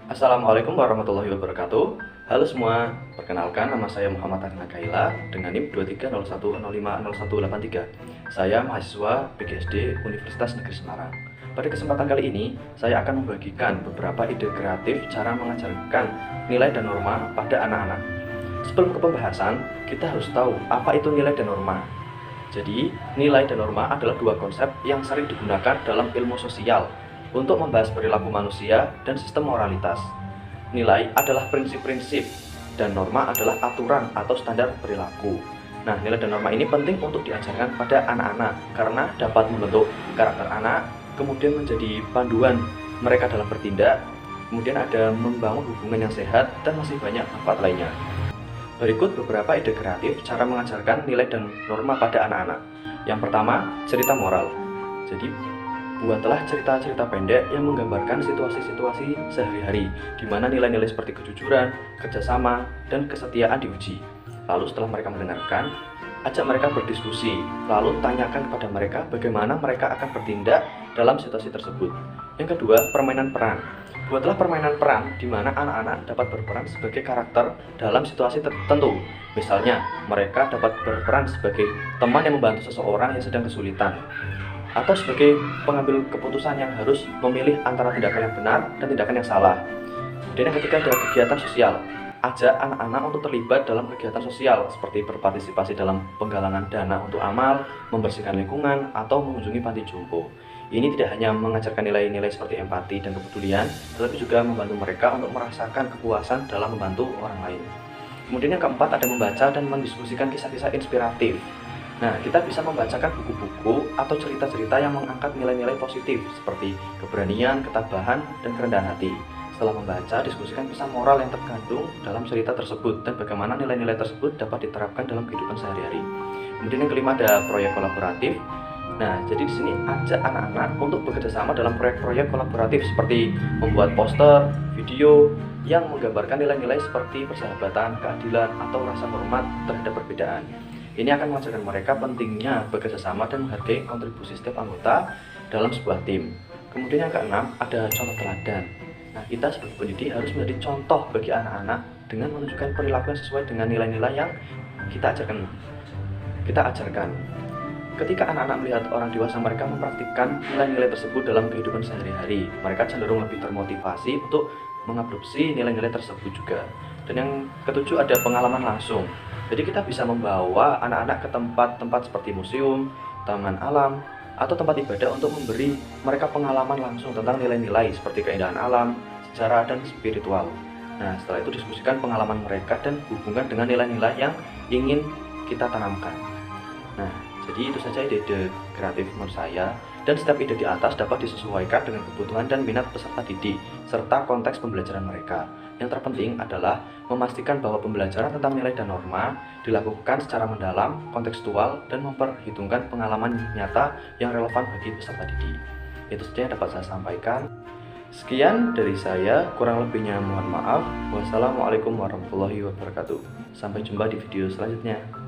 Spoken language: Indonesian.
Assalamualaikum warahmatullahi wabarakatuh. Halo semua, perkenalkan nama saya Muhammad Arina Kaila dengan NIM 2301050183. Saya mahasiswa PGSD Universitas Negeri Semarang. Pada kesempatan kali ini, saya akan membagikan beberapa ide kreatif cara mengajarkan nilai dan norma pada anak-anak. Sebelum ke pembahasan, kita harus tahu apa itu nilai dan norma. Jadi, nilai dan norma adalah dua konsep yang sering digunakan dalam ilmu sosial untuk membahas perilaku manusia dan sistem moralitas. Nilai adalah prinsip-prinsip dan norma adalah aturan atau standar perilaku. Nah, nilai dan norma ini penting untuk diajarkan pada anak-anak karena dapat membentuk karakter anak, kemudian menjadi panduan mereka dalam bertindak, kemudian ada membangun hubungan yang sehat, dan masih banyak manfaat lainnya. Berikut beberapa ide kreatif cara mengajarkan nilai dan norma pada anak-anak. Yang pertama, cerita moral. Jadi, buatlah cerita-cerita pendek yang menggambarkan situasi-situasi sehari-hari di mana nilai-nilai seperti kejujuran, kerjasama, dan kesetiaan diuji. Lalu setelah mereka mendengarkan, ajak mereka berdiskusi, lalu tanyakan kepada mereka bagaimana mereka akan bertindak dalam situasi tersebut. Yang kedua, permainan peran. Buatlah permainan peran di mana anak-anak dapat berperan sebagai karakter dalam situasi tertentu. Misalnya, mereka dapat berperan sebagai teman yang membantu seseorang yang sedang kesulitan, atau sebagai pengambil keputusan yang harus memilih antara tindakan yang benar dan tindakan yang salah. Dan yang ketiga adalah kegiatan sosial. Ajak anak-anak untuk terlibat dalam kegiatan sosial seperti berpartisipasi dalam penggalangan dana untuk amal, membersihkan lingkungan, atau mengunjungi panti jompo. Ini tidak hanya mengajarkan nilai-nilai seperti empati dan kepedulian, tetapi juga membantu mereka untuk merasakan kepuasan dalam membantu orang lain. Kemudian yang keempat ada membaca dan mendiskusikan kisah-kisah inspiratif. Nah, kita bisa membacakan buku-buku atau cerita-cerita yang mengangkat nilai-nilai positif seperti keberanian, ketabahan, dan kerendahan hati. Setelah membaca, diskusikan pesan moral yang terkandung dalam cerita tersebut dan bagaimana nilai-nilai tersebut dapat diterapkan dalam kehidupan sehari-hari. Kemudian yang kelima ada proyek kolaboratif. Nah, jadi di sini ajak anak-anak untuk bekerjasama dalam proyek-proyek kolaboratif seperti membuat poster, video yang menggambarkan nilai-nilai seperti persahabatan, keadilan, atau rasa hormat terhadap perbedaan. Ini akan mengajarkan mereka pentingnya bekerja sama dan menghargai kontribusi setiap anggota dalam sebuah tim. Kemudian yang keenam, ada contoh teladan. Nah, kita sebagai pendidik harus menjadi contoh bagi anak-anak dengan menunjukkan perilaku yang sesuai dengan nilai-nilai yang kita ajarkan. Ketika anak-anak melihat orang dewasa mereka mempraktikkan nilai-nilai tersebut dalam kehidupan sehari-hari, mereka cenderung lebih termotivasi untuk mengadopsi nilai-nilai tersebut juga. Dan yang ketujuh ada pengalaman langsung. Jadi kita bisa membawa anak-anak ke tempat-tempat seperti museum, taman alam, atau tempat ibadah untuk memberi mereka pengalaman langsung tentang nilai-nilai seperti keindahan alam, sejarah, dan spiritual. Nah, setelah itu diskusikan pengalaman mereka dan hubungan dengan nilai-nilai yang ingin kita tanamkan. Nah, jadi itu saja ide-ide kreatif menurut saya, dan setiap ide di atas dapat disesuaikan dengan kebutuhan dan minat peserta didik, serta konteks pembelajaran mereka. Yang terpenting adalah memastikan bahwa pembelajaran tentang nilai dan norma dilakukan secara mendalam, kontekstual, dan memperhitungkan pengalaman nyata yang relevan bagi peserta didik. Itu saja yang dapat saya sampaikan. Sekian dari saya, kurang lebihnya mohon maaf. Wassalamualaikum warahmatullahi wabarakatuh. Sampai jumpa di video selanjutnya.